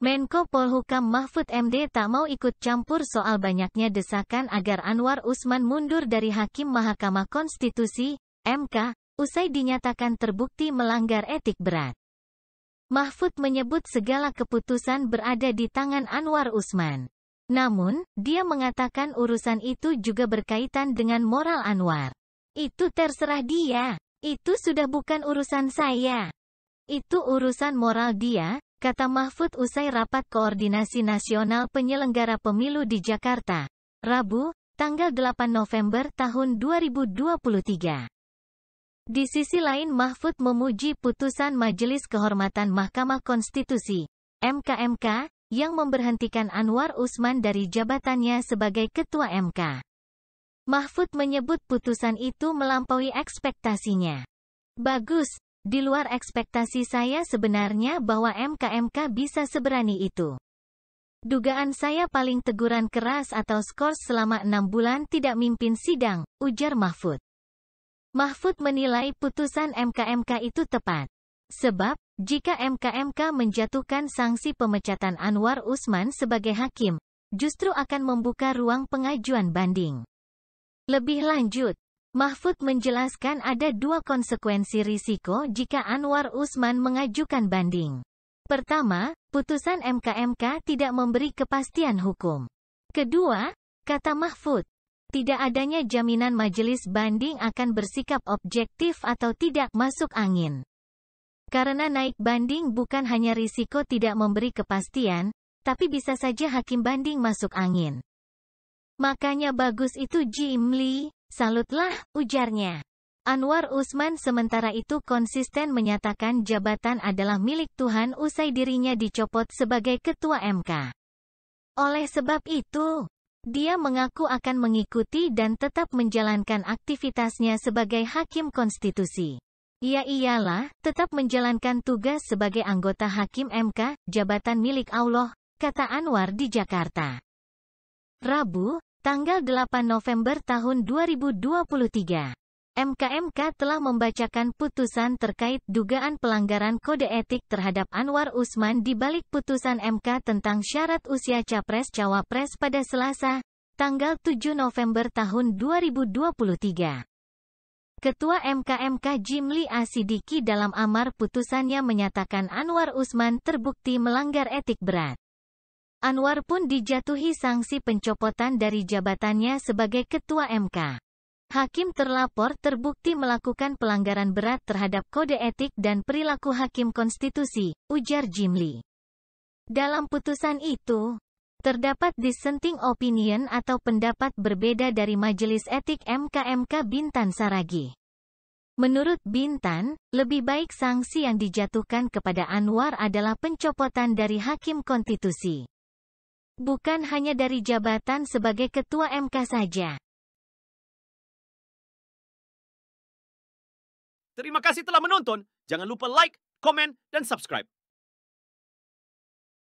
Menko Polhukam Mahfud MD tak mau ikut campur soal banyaknya desakan agar Anwar Usman mundur dari Hakim Mahkamah Konstitusi, MK, usai dinyatakan terbukti melanggar etik berat. Mahfud menyebut segala keputusan berada di tangan Anwar Usman. Namun, dia mengatakan urusan itu juga berkaitan dengan moral Anwar. Itu terserah dia. Itu sudah bukan urusan saya. Itu urusan moral dia, kata Mahfud usai rapat koordinasi nasional penyelenggara pemilu di Jakarta, Rabu, tanggal 8 November tahun 2023. Di sisi lain Mahfud memuji putusan Majelis Kehormatan Mahkamah Konstitusi, MK, yang memberhentikan Anwar Usman dari jabatannya sebagai Ketua MK. Mahfud menyebut putusan itu melampaui ekspektasinya. Bagus. Di luar ekspektasi saya sebenarnya bahwa MK bisa seberani itu. Dugaan saya paling teguran keras atau skors selama 6 bulan tidak mimpin sidang, ujar Mahfud. Mahfud menilai putusan MK itu tepat. Sebab, jika MK menjatuhkan sanksi pemecatan Anwar Usman sebagai hakim, justru akan membuka ruang pengajuan banding. Lebih lanjut, Mahfud menjelaskan ada 2 konsekuensi risiko jika Anwar Usman mengajukan banding. Pertama, putusan MK tidak memberi kepastian hukum. Kedua, kata Mahfud, tidak adanya jaminan majelis banding akan bersikap objektif atau tidak masuk angin. Karena naik banding bukan hanya risiko tidak memberi kepastian, tapi bisa saja hakim banding masuk angin. Makanya bagus itu Jim Lee. Salutlah, ujarnya. Anwar Usman sementara itu konsisten menyatakan jabatan adalah milik Tuhan usai dirinya dicopot sebagai Ketua MK. Oleh sebab itu, dia mengaku akan mengikuti dan tetap menjalankan aktivitasnya sebagai Hakim Konstitusi. Ya iyalah, tetap menjalankan tugas sebagai anggota Hakim MK, jabatan milik Allah, kata Anwar di Jakarta. Rabu, tanggal 8 November tahun 2023. MK telah membacakan putusan terkait dugaan pelanggaran kode etik terhadap Anwar Usman di balik putusan MK tentang syarat usia Capres-Cawapres pada Selasa, tanggal 7 November tahun 2023. Ketua MK Jimli Asidiki dalam amar putusannya menyatakan Anwar Usman terbukti melanggar etik berat. Anwar pun dijatuhi sanksi pencopotan dari jabatannya sebagai Ketua MK. Hakim terlapor terbukti melakukan pelanggaran berat terhadap kode etik dan perilaku Hakim Konstitusi, ujar Jimli. Dalam putusan itu, terdapat dissenting opinion atau pendapat berbeda dari Majelis Etik MK Bintan Saragih. Menurut Bintan, lebih baik sanksi yang dijatuhkan kepada Anwar adalah pencopotan dari Hakim Konstitusi. Bukan hanya dari jabatan sebagai Ketua MK saja. Terima kasih telah menonton. Jangan lupa like, komen, dan subscribe.